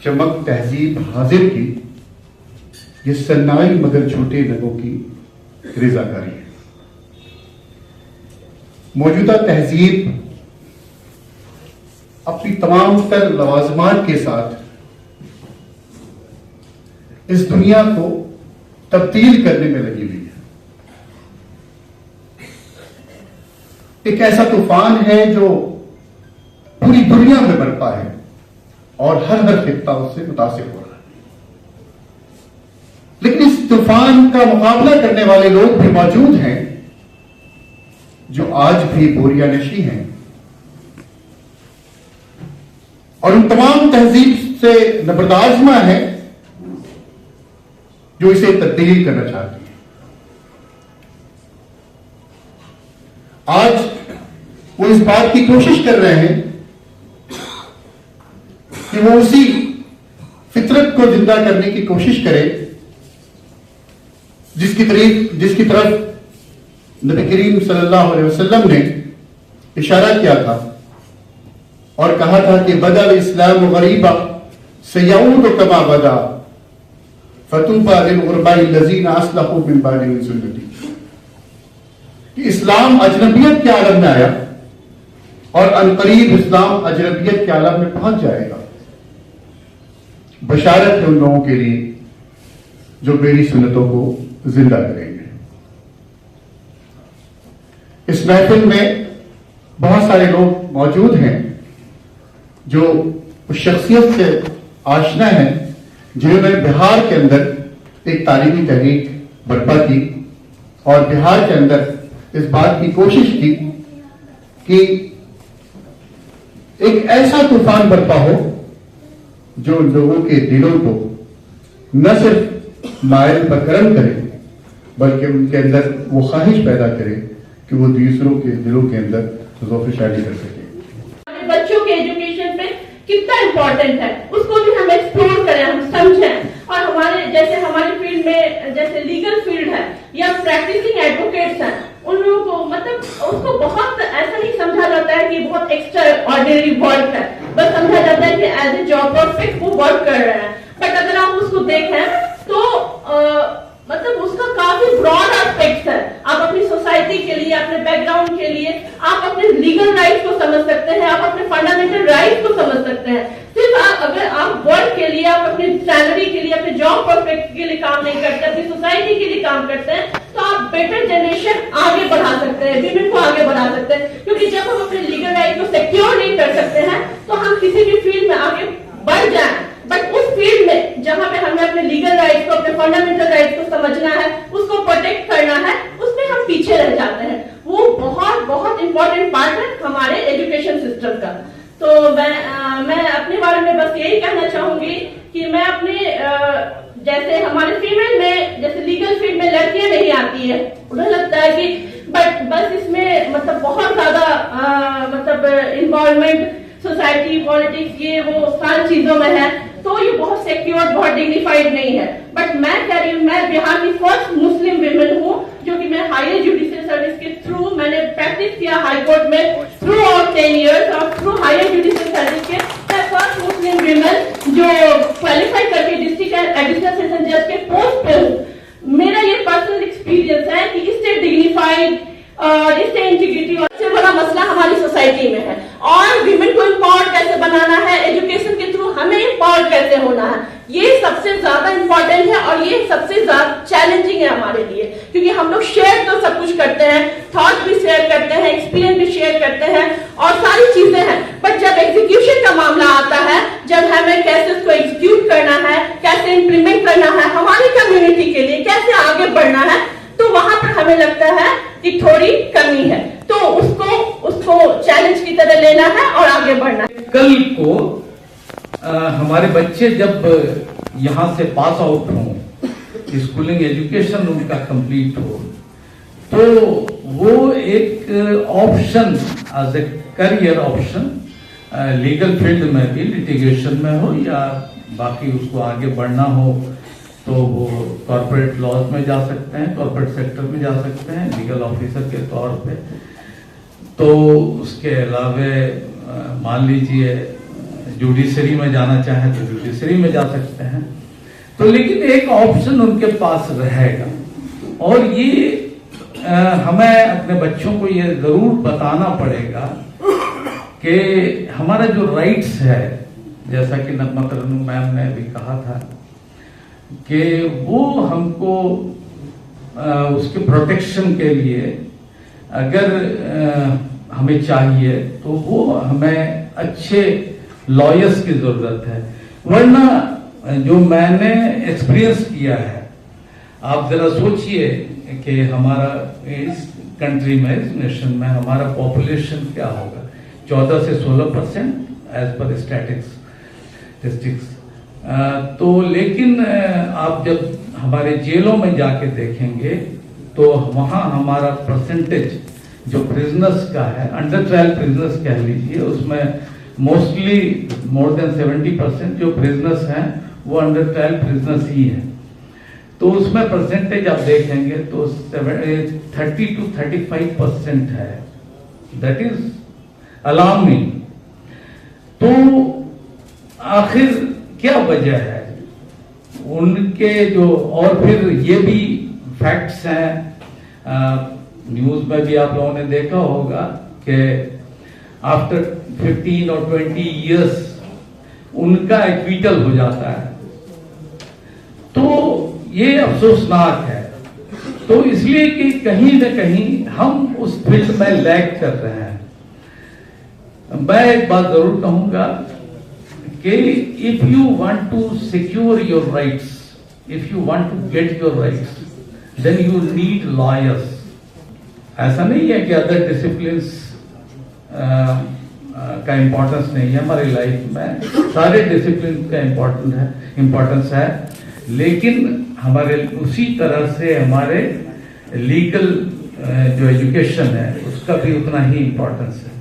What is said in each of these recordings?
चमक तहजीब हाजिर की ये सन्नाई मगर छोटे लोगों की रिजाकारी है। मौजूदा तहजीब अपनी तमाम तर लवाजमात के साथ इस दुनिया को तब्दील करने में लगी हुई है। एक ऐसा तूफान है जो पूरी दुनिया में बरपा है और हर खित्ता उससे मुतासिर हो रहा है। लेकिन इस तूफान का मुकाबला करने वाले लोग भी मौजूद हैं जो आज भी बोरिया नशी हैं और उन तमाम तहजीब से नबरदाजमा है जो इसे तब्दील करना चाहती है। आज वो इस बात की कोशिश कर रहे हैं कि वो उसी फितरत को जिंदा करने की कोशिश करे जिसकी तरफ नबी करीम सल्लल्लाहु अलैहि वसल्लम ने इशारा किया था और कहा था कि बदल इस्लाम गरीबा सयऊद कमा बदा फतूबा लिलगुरबाई लजीना अस्लहू मिन बादी सुन्नती। कि इस्लाम अजनबियत के आलम में आया और अनकरीब इस्लाम अजनबियत के आलम में पहुंच जाएगा। बशारत है उन लोगों के लिए जो मेरी सुन्नतों को जिंदा करेंगे। इस महफिल में बहुत सारे लोग मौजूद हैं जो उस शख्सियत से आशना है जिन्होंने बिहार के अंदर एक तालीमी तहरीक बर्पा की और बिहार के अंदर इस बात की कोशिश की कि एक ऐसा तूफान बर्पा हो जो लोगों के दिलों को न सिर्फ मायल बकरम करे बल्कि उनके अंदर वो ख्वाहिश पैदा करे कि वो दूसरों के दिलों के अंदर ज़ौक़ शायरी कर सके। बच्चों के एजुकेशन पे कितना इम्पोर्टेंट है उसको भी हम एक्सप्लोर करें, हम समझें। और हमारे जैसे हमारी फील्ड में जैसे लीगल फील्ड है या प्रैक्टिसिंग एडवोकेट्स हैं, उन लोगों को मतलब उसको बहुत ऐसा नहीं समझा जाता है कि बहुत एक्स्ट्रा ऑर्डिनरी वर्क है, बस समझा जाता है कि एज ए जॉब परफेक्ट वो वर्क कर रहे हैं। बट अगर आप उसको देखें तो मतलब उसका काफी ब्रॉड एस्पेक्ट्स है। आप अपनी सोसाइटी के लिए, अपने बैकग्राउंड के लिए, आप अपने लीगल राइट्स को समझ सकते हैं, आप अपने फंडामेंटल राइट्स को समझ सकते हैं। सिर्फ अगर आप वर्क के लिए, आप अपनी सैलरी के लिए, अपने जॉब परफेक्ट के लिए काम नहीं करते, अपनी सोसाइटी के लिए काम करते हैं, तो आप बेटर जनरेशन आगे बढ़ा सकते हैं, विमेन को आगे बढ़ा सकते हैं। क्योंकि जब हम अपने लीगल राइट को सिक्योर नहीं कर सकते हैं तो हम किसी भी फील्ड में आगे बढ़ जाए। बट उस फील्ड में जहां पे हमें अपने लीगल राइट्स को, अपने फंडामेंटल राइट्स को समझना है, उसको प्रोटेक्ट करना है, उसमें हम पीछे रह जाते हैं। वो बहुत बहुत इंपॉर्टेंट पार्ट है हमारे एजुकेशन सिस्टम का। तो मैं अपने बारे में बस यही कहना चाहूंगी कि मैं अपने जैसे हमारे फीमेल में जैसे लीगल फील्ड में लड़कियां नहीं आती है, उन्हें लगता है कि बस इसमें मतलब बहुत ज्यादा मतलब इन्वॉल्वमेंट सोसाइटी, पॉलिटिक्स, ये वो सारी चीजों में है, तो ये बहुत सिक्योर, बहुत डिग्निफाइड नहीं है। बट मैं कह रही हूँ, मैं बिहार की फर्स्ट मुस्लिम विमेन हूँ जो कि मैं हायर जुडिशियल सर्विस के थ्रू मैंने प्रैक्टिस किया हाई कोर्ट में थ्रू आउट 10 years और थ्रू हायर जुडिशियल सर्विस के मैं फर्स्ट मुस्लिम विमेन जो क्वालिफाई करके डिस्ट्रिक्ट एडिशनल सेशन जज के पोस्ट पे हूँ। मेरा ये पर्सनल एक्सपीरियंस है कि इससे डिग्निफाइड और इससे इंटीग्रिटी और सबसे बड़ा मसला हमारी सोसाइटी में है। और विमेन को एम्पावर कैसे बनाना है, एजुकेशन के थ्रू हमें एम्पावर कैसे होना है, ये सबसे ज्यादा इंपॉर्टेंट है और ये सबसे ज्यादा चैलेंजिंग है हमारे लिए। क्योंकि हम लोग शेयर तो सब कुछ करते हैं, थॉट भी शेयर करते हैं, एक्सपीरियंस भी शेयर करते हैं और सारी चीजें हैं, बट जब एग्जीक्यूशन का मामला आता है, जब हमें कैसे उसको एग्जीक्यूट करना है, कैसे इंप्लीमेंट करना है, हमारी कम्युनिटी के लिए कैसे आगे बढ़ना है, तो वहां पर हमें लगता है कि थोड़ी कमी है। तो उसको चैलेंज की तरह लेना है और आगे बढ़ना है। कल को हमारे बच्चे जब यहाँ से पास आउट हों, स्कूलिंग एजुकेशन उनका कंप्लीट हो, तो वो एक option as a career option legal field में भी, लिटिगेशन में हो या बाकी उसको आगे बढ़ना हो, तो वो कॉर्पोरेट लॉज में जा सकते हैं, कॉर्पोरेट सेक्टर में जा सकते हैं लीगल ऑफिसर के तौर पे। तो उसके अलावे मान लीजिए जुडिशरी में जाना चाहे तो जुडिशरी में जा सकते हैं। तो लेकिन एक ऑप्शन उनके पास रहेगा, और ये हमें अपने बच्चों को ये जरूर बताना पड़ेगा कि हमारा जो राइट्स है, जैसा कि नगमा तरन्नुम मैम ने भी कहा था कि वो हमको उसके प्रोटेक्शन के लिए अगर हमें चाहिए तो वो हमें अच्छे लॉयर्स की जरूरत है। वरना जो मैंने एक्सपीरियंस किया है, आप जरा सोचिए कि हमारा इस कंट्री में, इस नेशन में हमारा पॉपुलेशन क्या होगा, 14 से 16% एज पर स्टैटिस्टिक्स। तो लेकिन आप जब हमारे जेलों में जाके देखेंगे तो वहां हमारा परसेंटेज जो प्रिजनर्स का है, अंडर ट्रायल प्रिजनर्स कह लीजिए, उसमें मोस्टली मोर देन 70% जो प्रिजनर्स हैं वो अंडर ट्रायल प्रिजनर्स ही हैं। तो उसमें परसेंटेज आप देखेंगे तो 30 to 35% है। That is alarming. तो आखिर क्या वजह है उनके जो, और फिर ये भी फैक्ट्स हैं, न्यूज में भी आप लोगों ने देखा होगा कि आफ्टर 15 और 20 इयर्स उनका एक्विटल हो जाता है। तो ये अफसोसनाक है। तो इसलिए कि कहीं न कहीं हम उस फील्ड में लैग कर रहे हैं। मैं एक बात जरूर कहूंगा कि if you want to secure your rights, if you want to get your rights, then you need lawyers. ऐसा नहीं है कि अदर डिसिप्लिन्स का इंपॉर्टेंस नहीं है हमारी लाइफ में, सारे डिसिप्लिन का इंपॉर्टेंस है, लेकिन हमारे उसी तरह से हमारे लीगल जो एजुकेशन है उसका भी उतना ही इंपॉर्टेंस है।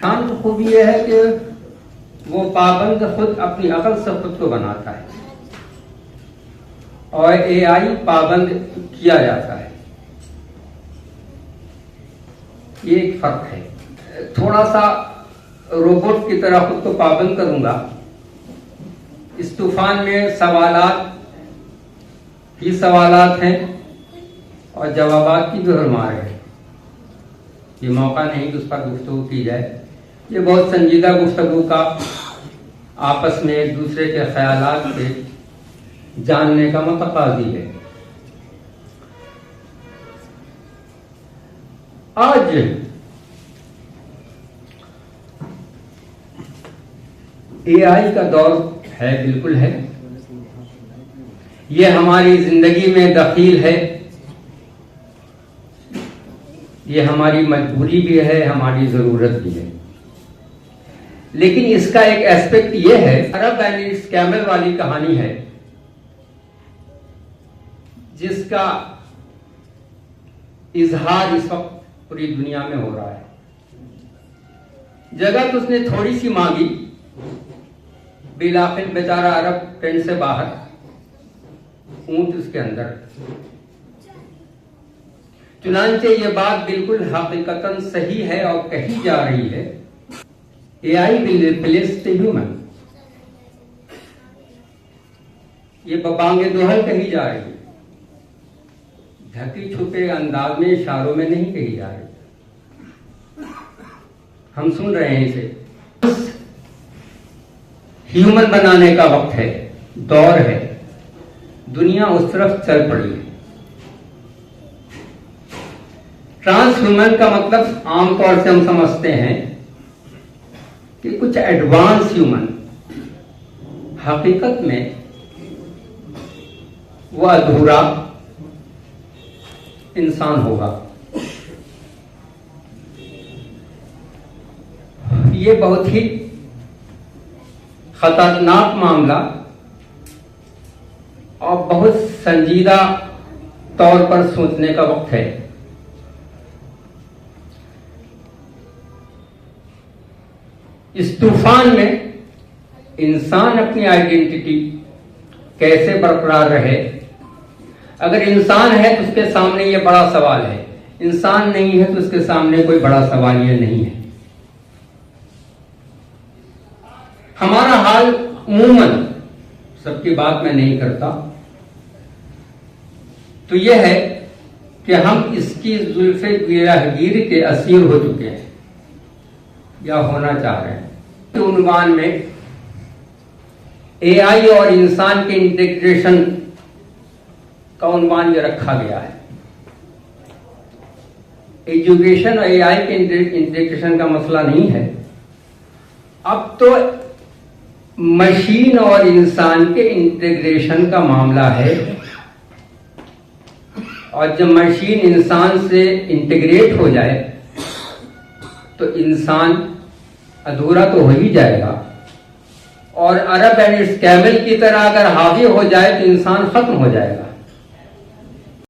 इंसान की खूबी यह है कि वो पाबंद खुद अपनी अकल से खुद को बनाता है और एआई पाबंद किया जाता है। ये एक फर्क है। थोड़ा सा रोबोट की तरह खुद को पाबंद करूंगा। इस तूफान में सवालात ही सवालात हैं और जवाबात की भी भरमार है। ये मौका नहीं कि उस पर गुफ्तगू की जाए। ये बहुत संजीदा गुफ्तगू का, आपस में एक दूसरे के ख्यालात के जानने का मुतकादी है। आज एआई का दौर है, बिल्कुल है। ये हमारी जिंदगी में दखील है, ये हमारी मजबूरी भी है, हमारी जरूरत भी है। लेकिन इसका एक एस्पेक्ट ये है, अरब एंड कैमल वाली कहानी है जिसका इजहार इस वक्त पूरी दुनिया में हो रहा है। जगह तो उसने थोड़ी सी मांगी, बिलाखिर बेचारा अरब टेंट से बाहर, ऊंट उसके अंदर। चुनांचे ये बात बिल्कुल हकीकतन सही है और कही जा रही है, AI will replace the human. ये बबांगे दोहल कही जा रही है, ढके छुपे अंदाज में, इशारों में नहीं कही जा रही। हम सुन रहे हैं इसे। ह्यूमन बनाने का वक्त है, दौर है, दुनिया उस तरफ चल पड़ी है। ट्रांस ह्यूमन का मतलब आमतौर से हम समझते हैं कि कुछ एडवांस ह्यूमन, हकीकत में वह अधूरा इंसान होगा। ये बहुत ही खतरनाक मामला और बहुत संजीदा तौर पर सोचने का वक्त है। इस तूफान में इंसान अपनी आइडेंटिटी कैसे बरकरार रहे। अगर इंसान है तो उसके सामने ये बड़ा सवाल है, इंसान नहीं है तो उसके सामने कोई बड़ा सवाल ये नहीं है। हमारा हाल अमूमन, सबकी बात मैं नहीं करता, तो यह है कि हम इसकी जुल्फे गिरहगीर के असीर हो चुके हैं या होना चाह रहे हैं। उन्वान में एआई और इंसान के इंटीग्रेशन का उन्वान यह रखा गया है। एजुकेशन और एआई के इंटीग्रेशन का मसला नहीं है, अब तो मशीन और इंसान के इंटीग्रेशन का मामला है। और जब मशीन इंसान से इंटीग्रेट हो जाए तो इंसान अधूरा तो हो ही जाएगा, और अरब एंड इट्स कैमल की तरह अगर हावी हो जाए तो इंसान खत्म हो जाएगा।